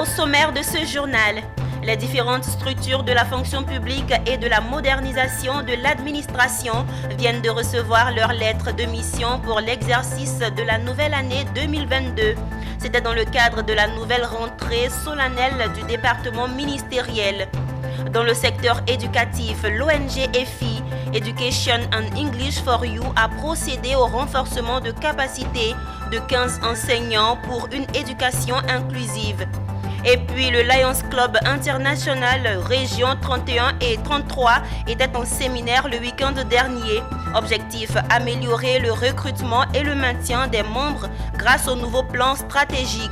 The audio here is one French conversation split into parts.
sommaire de ce journal, les différentes structures de la fonction publique et de la modernisation de l'administration viennent de recevoir leur lettre de mission pour l'exercice de la nouvelle année 2022. C'était dans le cadre de la nouvelle rentrée solennelle du département ministériel. Dans le secteur éducatif, l'ONG EFI, Education and English for You, a procédé au renforcement de capacités de 15 enseignants pour une éducation inclusive. Et puis le Lions Club International Région 31 et 33 était en séminaire le week-end dernier. Objectif, améliorer le recrutement et le maintien des membres grâce au nouveau plan stratégique.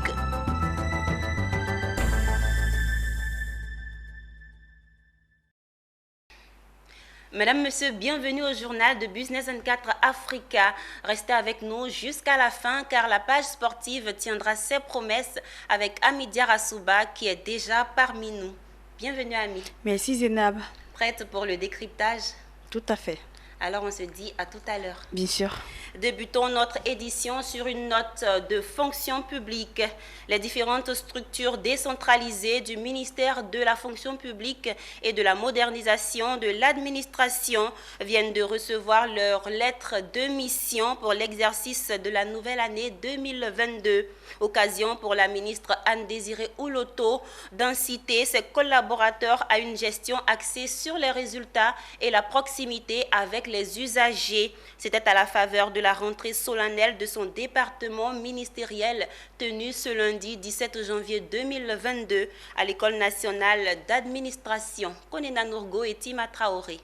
Mesdames, Messieurs, bienvenue au journal de Business 24 Africa. Restez avec nous jusqu'à la fin car la page sportive tiendra ses promesses avec Ami Diarasouba qui est déjà parmi nous. Bienvenue Ami. Merci Zénab. Prête pour le décryptage? Tout à fait. Alors on se dit à tout à l'heure. Bien sûr. Débutons notre édition sur une note de fonction publique. Les différentes structures décentralisées du ministère de la fonction publique et de la modernisation de l'administration viennent de recevoir leur lettre de mission pour l'exercice de la nouvelle année 2022. Occasion pour la ministre Anne-Désirée Ouloto d'inciter ses collaborateurs à une gestion axée sur les résultats et la proximité avec les usagers. C'était à la faveur de la rentrée solennelle de son département ministériel tenue ce lundi 17 janvier 2022 à l'École nationale d'administration. Konena Nourgo et Tima Traoré.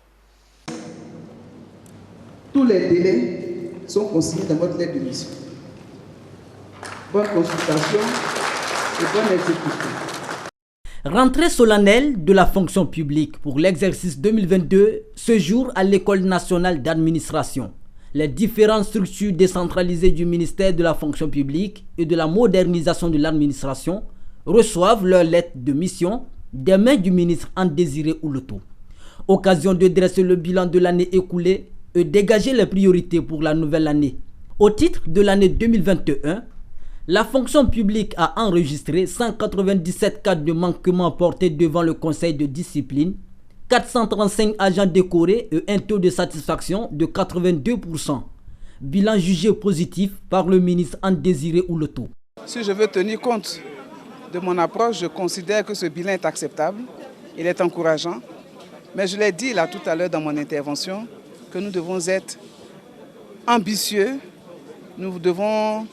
Tous les délais sont consignés dans votre lettre de mission. Bonne consultation et bonne exécution. Rentrée solennelle de la fonction publique pour l'exercice 2022, ce jour à l'École nationale d'administration. Les différentes structures décentralisées du ministère de la fonction publique et de la modernisation de l'administration reçoivent leur lettre de mission des mains du ministre Anne-Désirée Ouloto. Occasion de dresser le bilan de l'année écoulée et dégager les priorités pour la nouvelle année. Au titre de l'année 2021, la fonction publique a enregistré 197 cas de manquement portés devant le conseil de discipline, 435 agents décorés et un taux de satisfaction de 82%. Bilan jugé positif par le ministre Anne-Désirée Ouloto. Si je veux tenir compte de mon approche, je considère que ce bilan est acceptable, il est encourageant. Mais je l'ai dit là tout à l'heure dans mon intervention, que nous devons être ambitieux, nous devons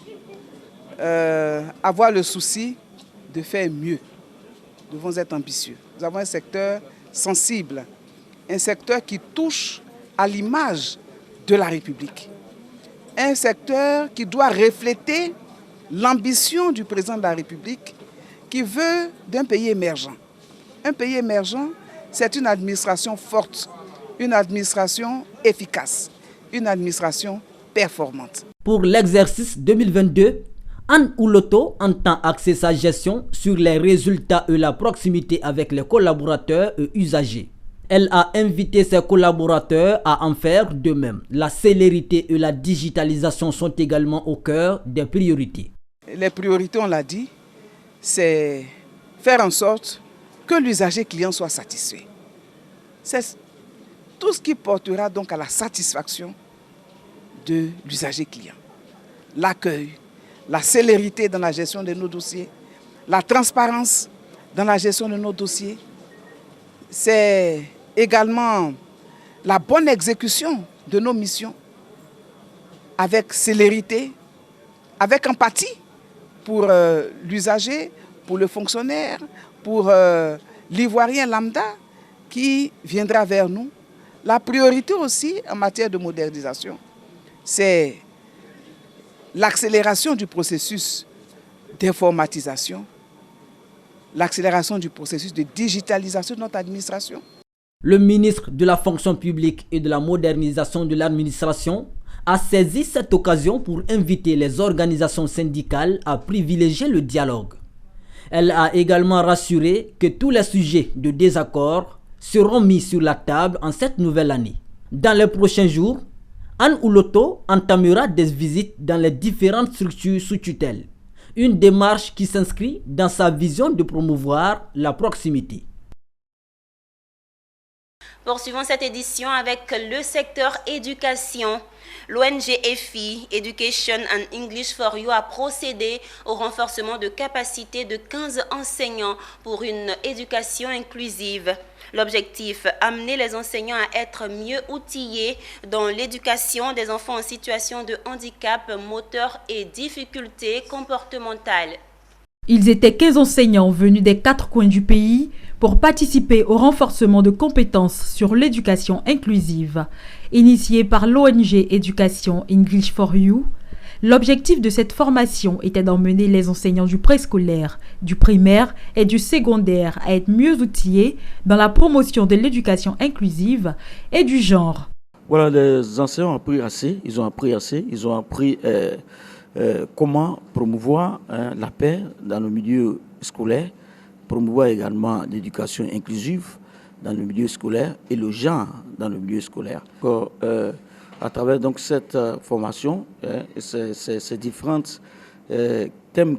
avoir le souci de faire mieux. Nous devons être ambitieux. Nous avons un secteur sensible, un secteur qui touche à l'image de la République. Un secteur qui doit refléter l'ambition du président de la République qui veut d'un pays émergent. Un pays émergent, c'est une administration forte, une administration efficace, une administration performante. Pour l'exercice 2022, Anne Ouloto entend axer sa gestion sur les résultats et la proximité avec les collaborateurs et usagers. Elle a invité ses collaborateurs à en faire de même. La célérité et la digitalisation sont également au cœur des priorités. Les priorités, on l'a dit, c'est faire en sorte que l'usager client soit satisfait. C'est tout ce qui portera donc à la satisfaction de l'usager client. L'accueil, la célérité dans la gestion de nos dossiers, la transparence dans la gestion de nos dossiers. C'est également la bonne exécution de nos missions avec célérité, avec empathie pour l'usager, pour le fonctionnaire, pour l'ivoirien lambda qui viendra vers nous. La priorité aussi en matière de modernisation, c'est l'accélération du processus d'informatisation, l'accélération du processus de digitalisation de notre administration. Le ministre de la fonction publique et de la modernisation de l'administration a saisi cette occasion pour inviter les organisations syndicales à privilégier le dialogue. Elle a également rassuré que tous les sujets de désaccord seront mis sur la table en cette nouvelle année. Dans les prochains jours, Anne Ouloto entamera des visites dans les différentes structures sous tutelle. Une démarche qui s'inscrit dans sa vision de promouvoir la proximité. Poursuivons cette édition avec le secteur éducation. L'ONG EFI, Education and English for You, a procédé au renforcement de capacités de 15 enseignants pour une éducation inclusive. L'objectif, amener les enseignants à être mieux outillés dans l'éducation des enfants en situation de handicap moteur et difficultés comportementales. Ils étaient 15 enseignants venus des 4 coins du pays pour participer au renforcement de compétences sur l'éducation inclusive. Initiée par l'ONG Education English for You, l'objectif de cette formation était d'emmener les enseignants du préscolaire, du primaire et du secondaire à être mieux outillés dans la promotion de l'éducation inclusive et du genre. Voilà, les enseignants ont appris assez, ils ont appris comment promouvoir la paix dans le milieu scolaire, promouvoir également l'éducation inclusive dans le milieu scolaire et le genre dans le milieu scolaire. À travers donc cette formation, ces différents thèmes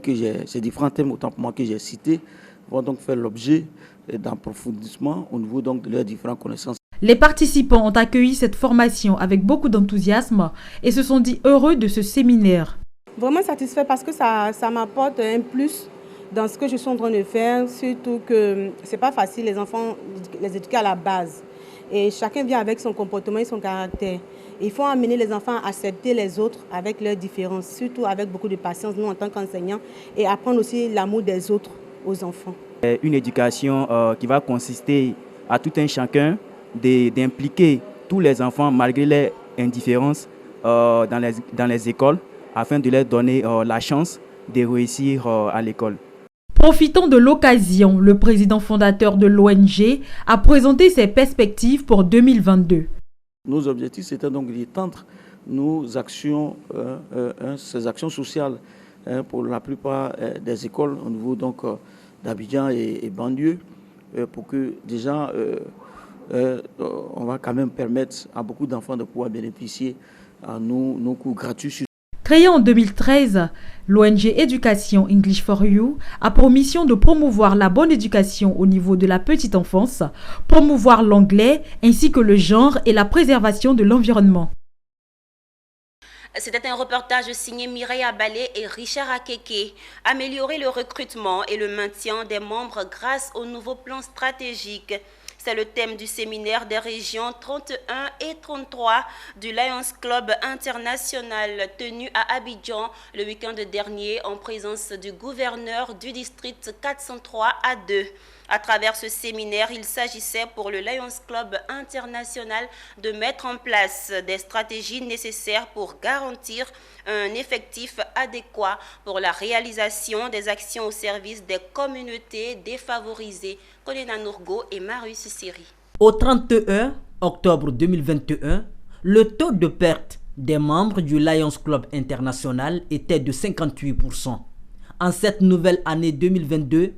autant pour moi que j'ai cités vont donc faire l'objet d'un approfondissement au niveau donc de leurs différentes connaissances. Les participants ont accueilli cette formation avec beaucoup d'enthousiasme et se sont dit heureux de ce séminaire. Vraiment satisfait parce que ça m'apporte un plus dans ce que je suis en train de faire, surtout que ce n'est pas facile les enfants, les éduquer à la base. Et chacun vient avec son comportement et son caractère. Il faut amener les enfants à accepter les autres avec leurs différences, surtout avec beaucoup de patience, nous en tant qu'enseignants, et apprendre aussi l'amour des autres aux enfants. Une éducation qui va consister à tout un chacun d'impliquer tous les enfants malgré les indifférences dans les écoles afin de leur donner la chance de réussir à l'école. Profitant de l'occasion, le président fondateur de l'ONG a présenté ses perspectives pour 2022. Nos objectifs, c'était donc d'étendre nos actions, ces actions sociales pour la plupart des écoles au niveau donc d'Abidjan et banlieue, pour que déjà on va quand même permettre à beaucoup d'enfants de pouvoir bénéficier à nos cours gratuits. Créée en 2013, l'ONG Education English for You a pour mission de promouvoir la bonne éducation au niveau de la petite enfance, promouvoir l'anglais ainsi que le genre et la préservation de l'environnement. C'était un reportage signé Mireille Abalé et Richard Akeke. Améliorer le recrutement et le maintien des membres grâce au nouveau plan stratégique. C'est le thème du séminaire des régions 31 et 33 du Lions Club International tenu à Abidjan le week-end dernier en présence du gouverneur du district 403 A2. À travers ce séminaire, il s'agissait pour le Lions Club International de mettre en place des stratégies nécessaires pour garantir un effectif adéquat pour la réalisation des actions au service des communautés défavorisées. Colina Nourgo et Marius Siri. Au 31 octobre 2021, le taux de perte des membres du Lions Club International était de 58%. En cette nouvelle année 2022,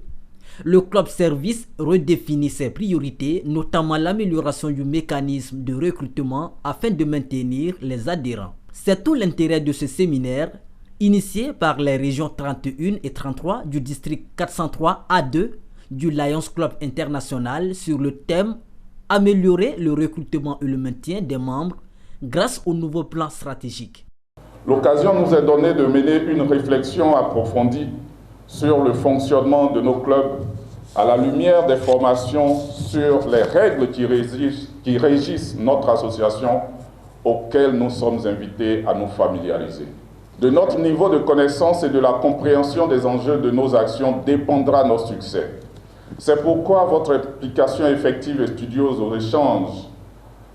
le club service redéfinit ses priorités, notamment l'amélioration du mécanisme de recrutement afin de maintenir les adhérents. C'est tout l'intérêt de ce séminaire, initié par les régions 31 et 33 du district 403 A2 du Lions Club International sur le thème « Améliorer le recrutement et le maintien des membres grâce au nouveau plan stratégique ». L'occasion nous est donnée de mener une réflexion approfondie sur le fonctionnement de nos clubs à la lumière des formations sur les règles qui régissent notre association auxquelles nous sommes invités à nous familiariser. De notre niveau de connaissance et de la compréhension des enjeux de nos actions dépendra notre succès. C'est pourquoi votre implication effective et studieuse aux échanges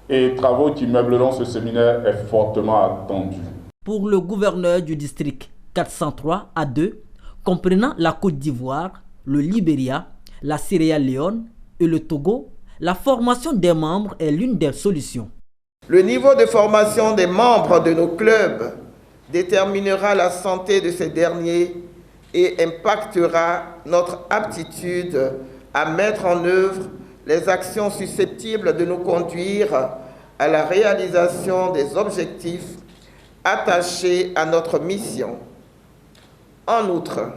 et travaux qui meubleront ce séminaire est fortement attendue. Pour le gouverneur du district 403 A2, comprenant la Côte d'Ivoire, le Libéria, la Sierra Leone et le Togo, la formation des membres est l'une des solutions. Le niveau de formation des membres de nos clubs déterminera la santé de ces derniers et impactera notre aptitude à mettre en œuvre les actions susceptibles de nous conduire à la réalisation des objectifs attachés à notre mission. En outre,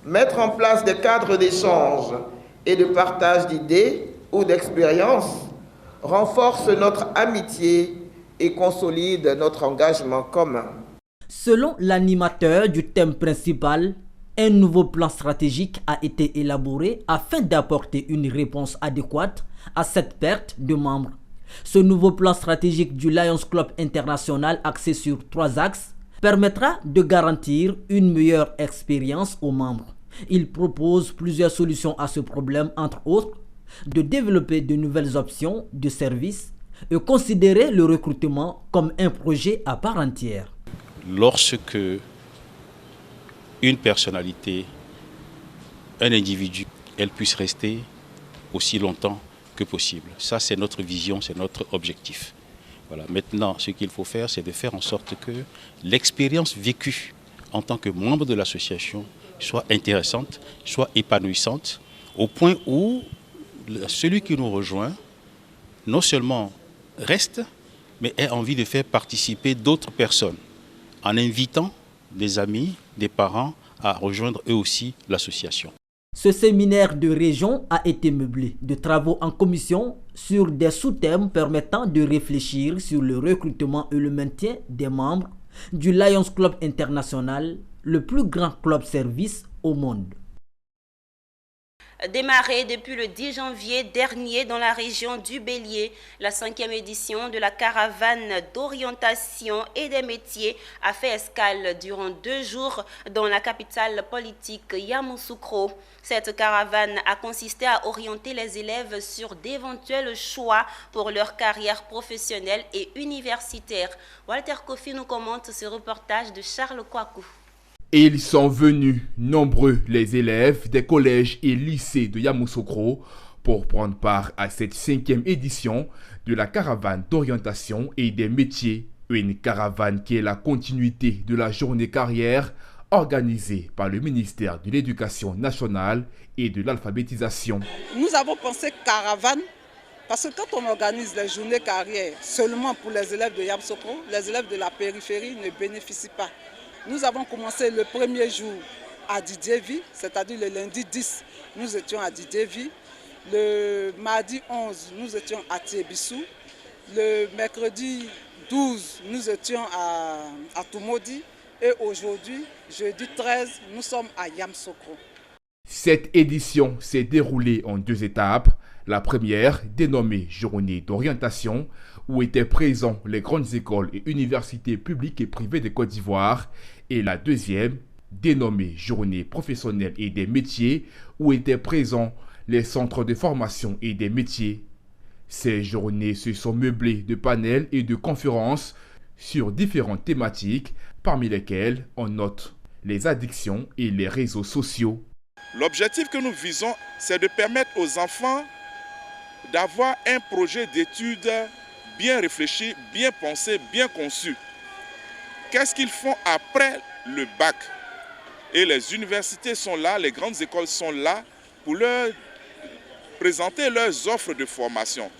mettre en place des cadres d'échange et de partage d'idées ou d'expériences renforce notre amitié et consolide notre engagement commun. Selon l'animateur du thème principal, un nouveau plan stratégique a été élaboré afin d'apporter une réponse adéquate à cette perte de membres. Ce nouveau plan stratégique du Lions Club International axé sur 3 axes permettra de garantir une meilleure expérience aux membres. Il propose plusieurs solutions à ce problème, entre autres, de développer de nouvelles options de services et considérer le recrutement comme un projet à part entière. Lorsque une personnalité, un individu, elle puisse rester aussi longtemps que possible. Ça, c'est notre vision, c'est notre objectif. Voilà. Maintenant, ce qu'il faut faire, c'est de faire en sorte que l'expérience vécue en tant que membre de l'association soit intéressante, soit épanouissante, au point où celui qui nous rejoint, non seulement reste, mais ait envie de faire participer d'autres personnes, en invitant des amis, des parents à rejoindre eux aussi l'association. Ce séminaire de région a été meublé de travaux en commission sur des sous-thèmes permettant de réfléchir sur le recrutement et le maintien des membres du Lions Club International, le plus grand club service au monde. Démarrée depuis le 10 janvier dernier dans la région du Bélier, la 5e édition de la caravane d'orientation et des métiers a fait escale durant 2 jours dans la capitale politique Yamoussoukro. Cette caravane a consisté à orienter les élèves sur d'éventuels choix pour leur carrière professionnelle et universitaire. Walter Kofi nous commente ce reportage de Charles Kouakou. Et ils sont venus, nombreux les élèves des collèges et lycées de Yamoussoukro, pour prendre part à cette 5e édition de la caravane d'orientation et des métiers. Une caravane qui est la continuité de la journée carrière organisée par le ministère de l'Éducation nationale et de l'alphabétisation. Nous avons pensé caravane parce que quand on organise les journées carrière seulement pour les élèves de Yamoussoukro, les élèves de la périphérie ne bénéficient pas. Nous avons commencé le premier jour à Didievi, c'est-à-dire le lundi 10, nous étions à Didievi. Le mardi 11, nous étions à Tiebissou. Le mercredi 12, nous étions à Tumodi. Et aujourd'hui, jeudi 13, nous sommes à Yamoussoukro. Cette édition s'est déroulée en 2 étapes. La première, dénommée Journée d'orientation, où étaient présents les grandes écoles et universités publiques et privées de Côte d'Ivoire, et la deuxième, dénommée Journée professionnelle et des métiers, où étaient présents les centres de formation et des métiers. Ces journées se sont meublées de panels et de conférences sur différentes thématiques, parmi lesquelles on note les addictions et les réseaux sociaux. L'objectif que nous visons, c'est de permettre aux enfants d'avoir un projet d'études bien réfléchi, bien pensé, bien conçu. Qu'est-ce qu'ils font après le bac? Et les universités sont là, les grandes écoles sont là pour leur présenter leurs offres de formation.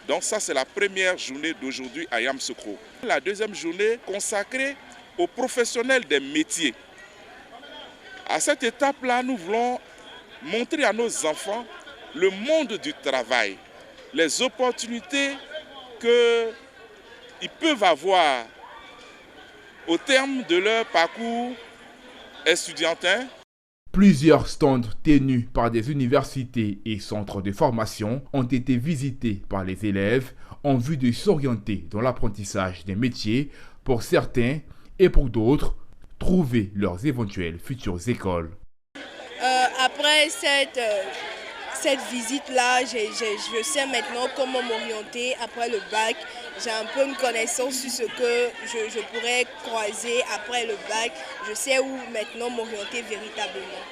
Donc ça, c'est la première journée d'aujourd'hui à Yamoussoukro. La deuxième journée consacrée aux professionnels des métiers. À cette étape-là, nous voulons montrer à nos enfants le monde du travail, les opportunités qu'ils peuvent avoir au terme de leur parcours estudiantin. Plusieurs stands tenus par des universités et centres de formation ont été visités par les élèves en vue de s'orienter dans l'apprentissage des métiers pour certains et pour d'autres, trouver leurs éventuelles futures écoles. Après cette visite-là, je sais maintenant comment m'orienter après le bac. J'ai un peu une connaissance sur ce que je pourrais croiser après le bac. Je sais où maintenant m'orienter véritablement.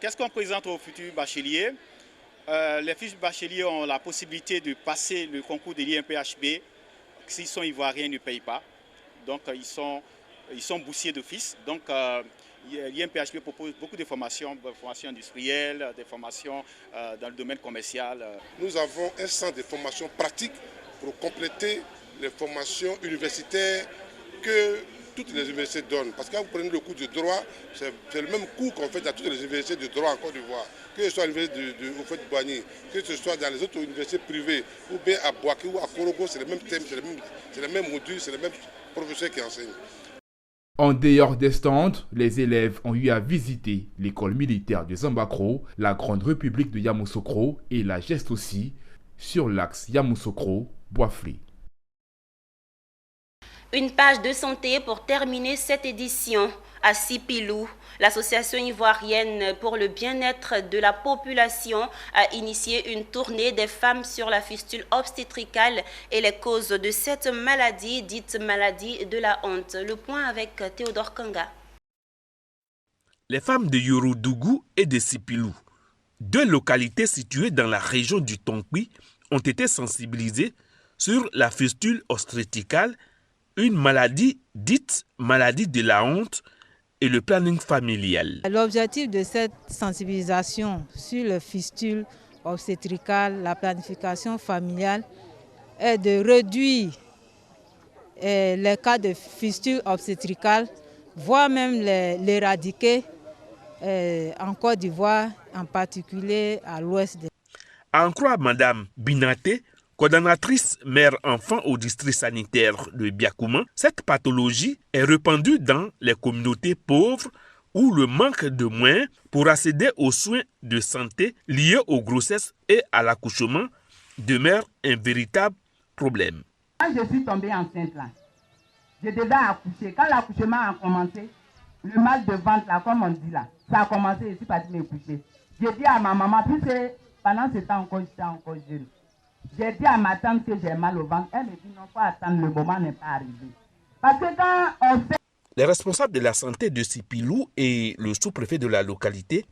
Qu'est-ce qu'on présente aux futurs bacheliers? Les futurs bacheliers ont la possibilité de passer le concours de l'INPHB. S'ils sont ivoiriens, ils ne payent pas. Donc ils sont boursiers d'office. Donc l'INPHB propose beaucoup de formations industrielles, des formations dans le domaine commercial. Nous avons un centre de formation pratique pour compléter les formations universitaires que toutes les universités donnent. Parce que quand vous prenez le cours de droit, c'est le même cours qu'on fait dans toutes les universités de droit en Côte d'Ivoire. Que ce soit à l'université de Boigny, que ce soit dans les autres universités privées, ou bien à Boaké ou à Korogo, c'est le même thème, c'est le même module, c'est le même professeur qui enseigne. En dehors des stands, les élèves ont eu à visiter l'école militaire de Zambakro, la Grande République de Yamoussoukro et la geste aussi sur l'axe Yamoussoukro-Boisfly. Une page de santé pour terminer cette édition. À Sipilou, l'association ivoirienne pour le bien-être de la population a initié une tournée des femmes sur la fistule obstétricale et les causes de cette maladie, dite maladie de la honte. Le point avec Théodore Kanga. Les femmes de Yorodougou et de Sipilou, deux localités situées dans la région du Tonkwi, ont été sensibilisées sur la fistule obstétricale, une maladie dite maladie de la honte, et le planning familial. L'objectif de cette sensibilisation sur le fistule obstétricale, la planification familiale, est de réduire les cas de fistule obstétricale, voire même l'éradiquer en Côte d'Ivoire, en particulier à l'ouest. À en croire Madame Binaté, coordonnatrice mère-enfant au district sanitaire de Biakouma, cette pathologie est répandue dans les communautés pauvres où le manque de moyens pour accéder aux soins de santé liés aux grossesses et à l'accouchement demeure un véritable problème. Quand je suis tombée enceinte là, je devais accoucher. Quand l'accouchement a commencé, le mal de ventre là, comme on dit là, ça a commencé, je suis partie me coucher. J'ai dit à ma maman, puisque pendant ce temps encore, j'étais encore jeune. J'ai dit à ma tante que j'ai mal au ventre. Elle me dit non, faut attendre, le moment n'est pas arrivé. Parce que quand on fait... Les responsables de la santé de Sipilou et le sous-préfet de la localité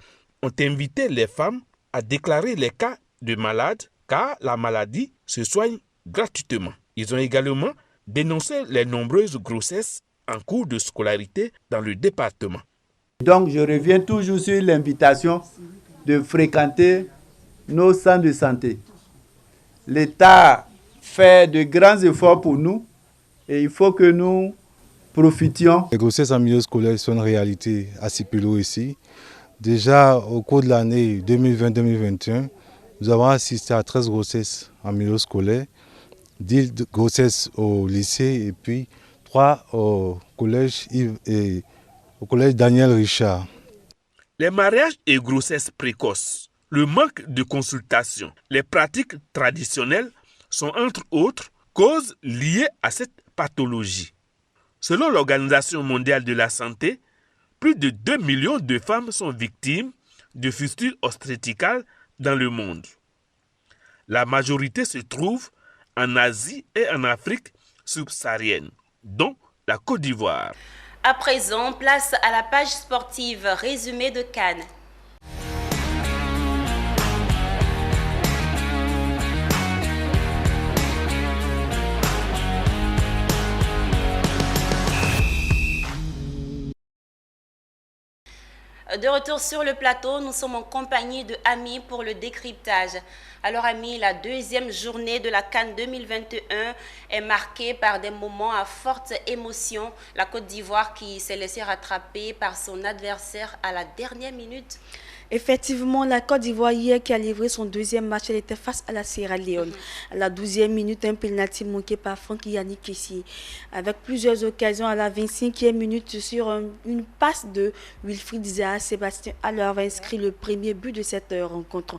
ont invité les femmes à déclarer les cas de malades car la maladie se soigne gratuitement. Ils ont également dénoncé les nombreuses grossesses en cours de scolarité dans le département. Donc je reviens toujours sur l'invitation de fréquenter nos centres de santé. L'État fait de grands efforts pour nous et il faut que nous profitions. Les grossesses en milieu scolaire sont une réalité à Sipilou ici. Déjà au cours de l'année 2020-2021, nous avons assisté à 13 grossesses en milieu scolaire, 10 grossesses au lycée et puis 3 au collège Daniel Richard. Les mariages et grossesses précoces, le manque de consultation, les pratiques traditionnelles sont entre autres causes liées à cette pathologie. Selon l'Organisation mondiale de la santé, plus de 2 millions de femmes sont victimes de fistules obstétricales dans le monde. La majorité se trouve en Asie et en Afrique subsaharienne, dont la Côte d'Ivoire. À présent, place à la page sportive résumé de Cannes. De retour sur le plateau, nous sommes en compagnie de Ami pour le décryptage. Alors Ami, la deuxième journée de la CAN 2021 est marquée par des moments à forte émotion. La Côte d'Ivoire qui s'est laissée rattraper par son adversaire à la dernière minute. Effectivement, la Côte d'Ivoire hier qui a livré son deuxième match, elle était face à la Sierra Leone. À la 12e minute, un pénalty manqué par Franck Yannick Kessié. Avec plusieurs occasions à la 25e minute sur une passe de Wilfried Zaha, Sébastien Haller va inscrire le premier but de cette rencontre.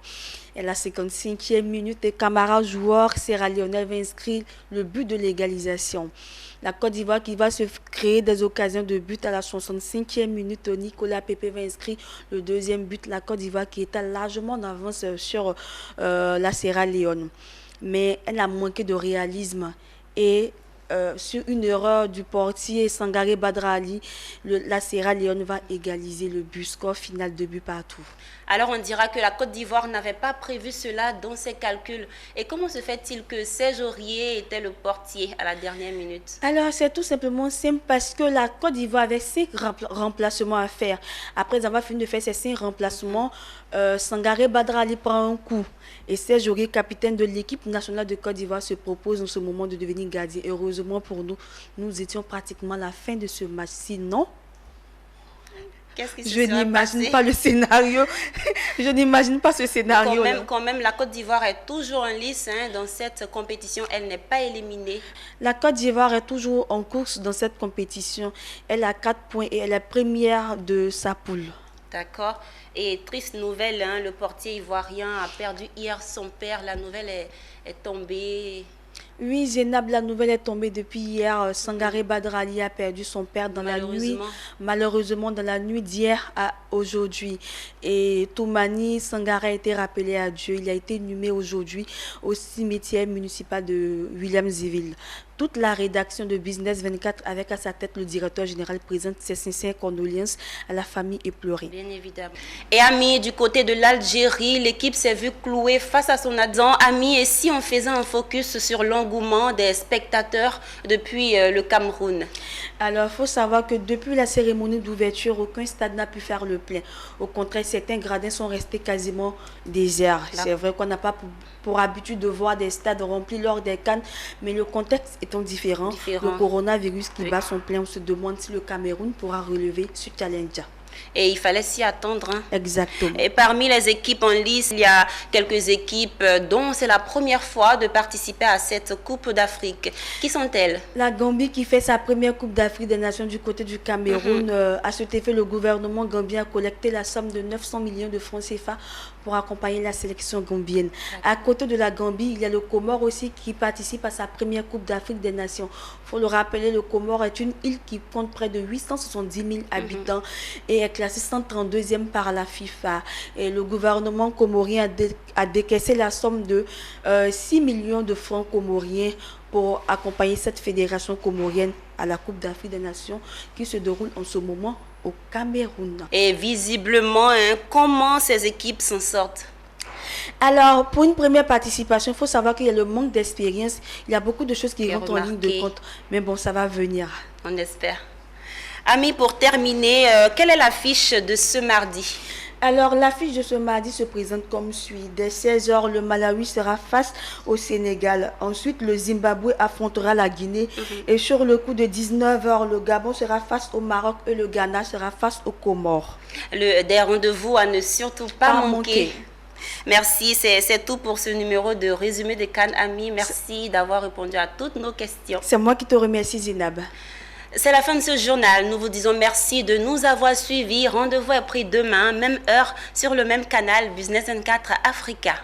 Et à la 55e minute, Camara, joueur sierra-léonais, va inscrire le but de l'égalisation. La Côte d'Ivoire qui va se créer des occasions de but à la 65e minute. Nicolas Pepe va inscrire le deuxième but. La Côte d'Ivoire qui était largement en avance sur la Sierra Leone. Mais elle a manqué de réalisme et sur une erreur du portier Sangaré Badra Ali, la Sierra Leone va égaliser le but. Score final 2 buts partout. Alors on dira que la Côte d'Ivoire n'avait pas prévu cela dans ses calculs. Et comment se fait-il que Serge Aurier était le portier à la dernière minute? Alors c'est tout simplement simple parce que la Côte d'Ivoire avait 5 remplacements à faire. Après avoir fini de faire ces 5 remplacements, Sangaré Badra Ali prend un coup. Et Serge Aurier, capitaine de l'équipe nationale de Côte d'Ivoire, se propose en ce moment de devenir gardien. Heureusement heureusement pour nous, nous étions pratiquement à la fin de ce match. Sinon, je n'imagine pas le scénario. Je n'imagine pas ce scénario. Quand même, la Côte d'Ivoire est toujours en lice dans cette compétition. Elle n'est pas éliminée. La Côte d'Ivoire est toujours en course dans cette compétition. Elle a 4 points et elle est première de sa poule. D'accord. Et triste nouvelle, le portier ivoirien a perdu hier son père. La nouvelle est tombée. Oui, Zénab, la nouvelle est tombée depuis hier. Sangaré Badrali a perdu son père dans la nuit, malheureusement dans la nuit d'hier à aujourd'hui. Et Toumani Sangaré a été rappelé à Dieu. Il a été inhumé aujourd'hui au cimetière municipal de Williamsville. Toute la rédaction de Business 24 avec à sa tête le directeur général présente ses sincères condoléances à la famille éplorée. Bien évidemment. Et Ami, du côté de l'Algérie, l'équipe s'est vue clouée face à son adversaire. Ami, et si on faisait un focus sur l'engouement des spectateurs depuis le Cameroun? Alors, il faut savoir que depuis la cérémonie d'ouverture, aucun stade n'a pu faire le plein. Au contraire, certains gradins sont restés quasiment déserts. C'est vrai qu'on n'a pas pour habitude de voir des stades remplis lors des CAN, mais le contexte étant différent. Le coronavirus qui bat son plein, on se demande si le Cameroun pourra relever ce challenge. Et il fallait s'y attendre. Exactement. Et parmi les équipes en lice, il y a quelques équipes dont c'est la première fois de participer à cette Coupe d'Afrique. Qui sont-elles? La Gambie qui fait sa première Coupe d'Afrique des Nations du côté du Cameroun. À cet effet, le gouvernement gambien a collecté la somme de 900 millions de francs CFA pour accompagner la sélection gambienne. À côté de la Gambie, il y a le Comore aussi qui participe à sa première Coupe d'Afrique des Nations. Il faut le rappeler, le Comore est une île qui compte près de 870 000 habitants et est classée 132e par la FIFA. Et le gouvernement comorien a décaissé la somme de 6 millions de francs comoriens pour accompagner cette fédération comorienne à la Coupe d'Afrique des Nations qui se déroule en ce moment au Cameroun. Et visiblement, comment ces équipes s'en sortent? Alors, pour une première participation, il faut savoir qu'il y a le manque d'expérience. Il y a beaucoup de choses qui rentrent en ligne de compte. Mais bon, ça va venir. On espère. Ami, pour terminer, quelle est l'affiche de ce mardi? Alors, l'affiche de ce mardi se présente comme suit. Dès 16h, le Malawi sera face au Sénégal. Ensuite, le Zimbabwe affrontera la Guinée. Et sur le coup de 19h, le Gabon sera face au Maroc et le Ghana sera face aux Comores. Des rendez-vous à ne surtout pas manquer. Merci, c'est tout pour ce numéro de résumé de CAN, Ami. Merci d'avoir répondu à toutes nos questions. C'est moi qui te remercie, Zénab. C'est la fin de ce journal. Nous vous disons merci de nous avoir suivis. Rendez-vous est pris demain, même heure, sur le même canal Business 24 Africa.